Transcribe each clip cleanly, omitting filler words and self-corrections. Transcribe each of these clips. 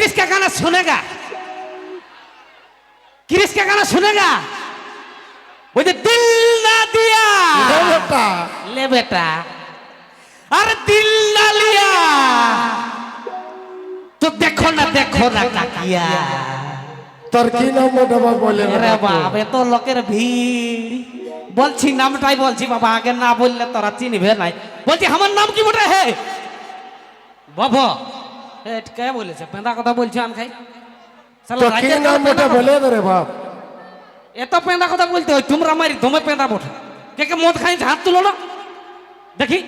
Chris का गाना सुनेगा, क्रिस का गाना सुनेगा, मुझे दिल ना दिया ले बेटा, अरे दिल ना लिया तो देखो ना क्या किया। তোর কি নাম বাবা বলে? আরে বাবা এত লোকের ভিড়, বলছি নামটাই বলছি বাবা, আগে না বললে তোরা চিনবে নাই। বলছি আমার নাম কি বটে হে বাবা? কে বলেছে পেঁদা কথা বলছি আন খাই? তোর কি নাম বটে বলে রে বাপ? এত পেঁদা কথা বলতে হয় তোমরা মারি দমে পেঁদা বটে। কে কে মদ খাই হাত তুলো না দেখি।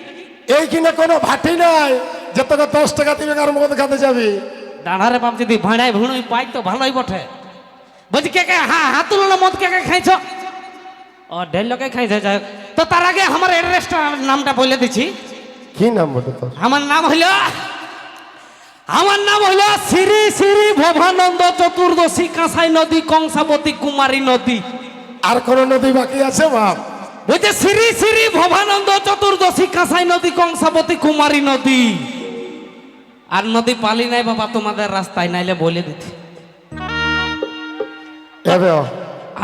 এইখানে কোনো ভাটি নাই যে তোকে 10 টাকা দিবে আর মদ খেতে যাবি। দাঁড়ারে বাপ যদি ভাড়াই ভুড়ুই পাই তো ভালোই বটে। বলছি কে কে হাত তুলো না, মদ কে কে খাইছ? ও ঢের লোকে খাইছে। তো তার আগে আমার এড্রেসটা নামটা বলে দিচ্ছি। কি নাম বটে তোর? আমার নাম হইল শ্রী শ্রী ভবানন্দ চতুর্দশী কাঁসাই নদী কংসাবতী কুমারী নদী। আর কোন নদী বাকি আছে বাপ? বলছে শ্রী শ্রী ভবানন্দ চতুর্দশী কাঁসাই নদী কংসাবতী কুমারী নদী। আর নদী পালি নাই বাবা তোমাদের রাস্তায়, নাইলে বলে দিতে।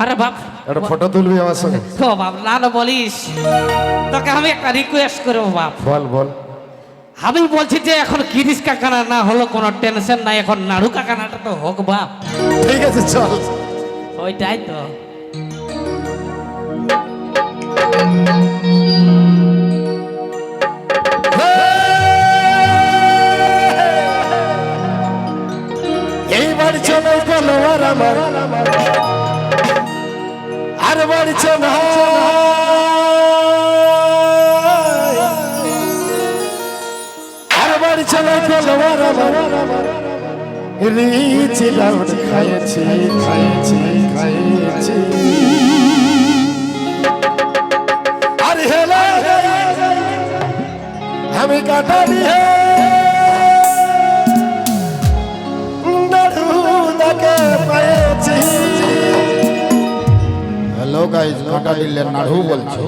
আরে বাপ একটা ফটো তুলবি আমার সঙ্গে? ও বাপ না না বলিস, তোকে আমি একটা রিকোয়েস্ট করবো বাপ। বল বল। আমি বলছি যে এখন কিরিশ কাকানা না হলো কোনো টেনশন নাই, এখন নাড়ু কাকানাটা তো হোক বাপ। ঠিক আছে চল। ওইটাই তো। এই বাড়ি চলে গেল আর আমার আর বাড়ি চলে আর বাড়ি চলে গেল আর আমার রিচ লাউড খাইছি খাইছি খাইছি আর হেলা আমি কাটালি হে हेलो गाइस, काटा दिल्ली नाड़ू बोलछो।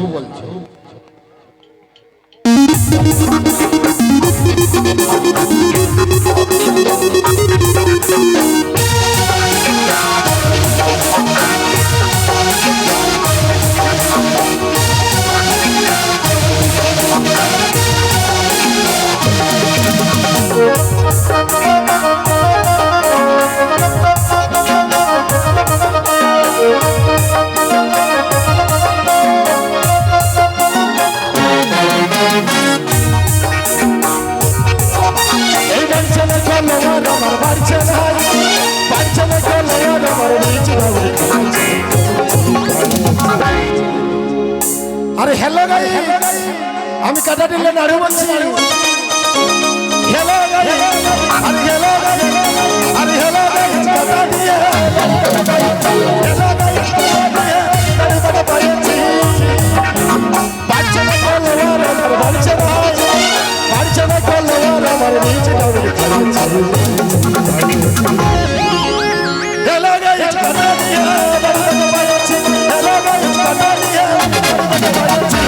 अरे हेलो गाइस, আমি কাটা দিলে নাড়ু বলছি। हेलो गाइस, अरे हेलो गाइस, अरे हेलो गाइस কাটা দিয়ে हेलो गाइस কাটা দিয়ে নাড়ু কাটা পাইছি। বাচ্চা না করলে আর আমার বাচ্চা না বাচ্চা না করলে আর আমার নিচে নাড়ু খাইছি। हेलो गाइस কাটা দিয়ে নাড়ু কাটা পাইছি। हेलो गाइस কাটা দিয়ে নাড়ু কাটা পাইছি।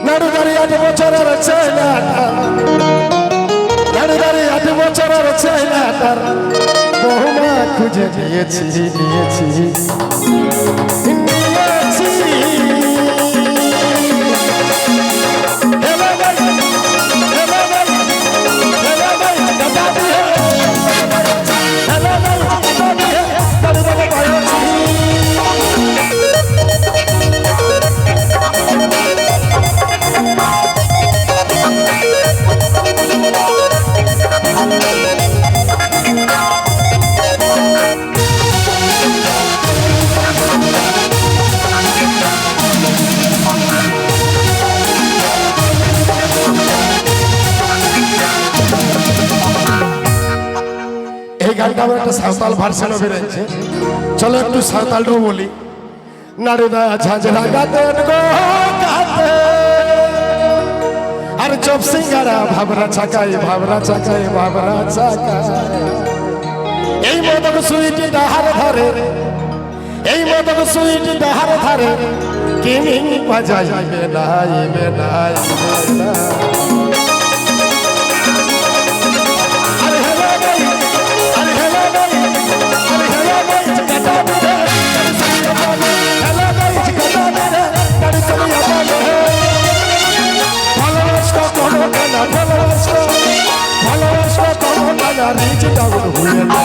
নাড়ুদারি 8 বছরের ছেলেটা, নাড়ুদারি 8 বছরের ছেলেটার বহুমা খুঁজে নিয়েছি নিয়েছি নিয়েছি। এই গানটা আমার একটা সাঁওতাল ভার্সনও বেরোচ্ছে, চলো একটু সাঁওতালটাও বলি। নাড়ুদা ঝাঁঝরা গাতে গো গাতে, আর চপ সিঙ্গারা ভাবরা চাকাই ভাবরা চাকাই ভাবরা চাকাই, এই মদক সুইট ডাহার ধারে, এই মদক সুইট ডাহার ধারে কিমিং বাজাইবে না ইবে না ইবে না। আরে হেলো গাই, আরে হেলো গাই, আরে হেলো গাই কাটা দে, হেলো গাই কাটা দে, তার সরিয়া বলে ভালোবাসা কোনো না, ভালোবাসা ভালোবাসা কোনো না, রিচ ডাউন হয়ে না।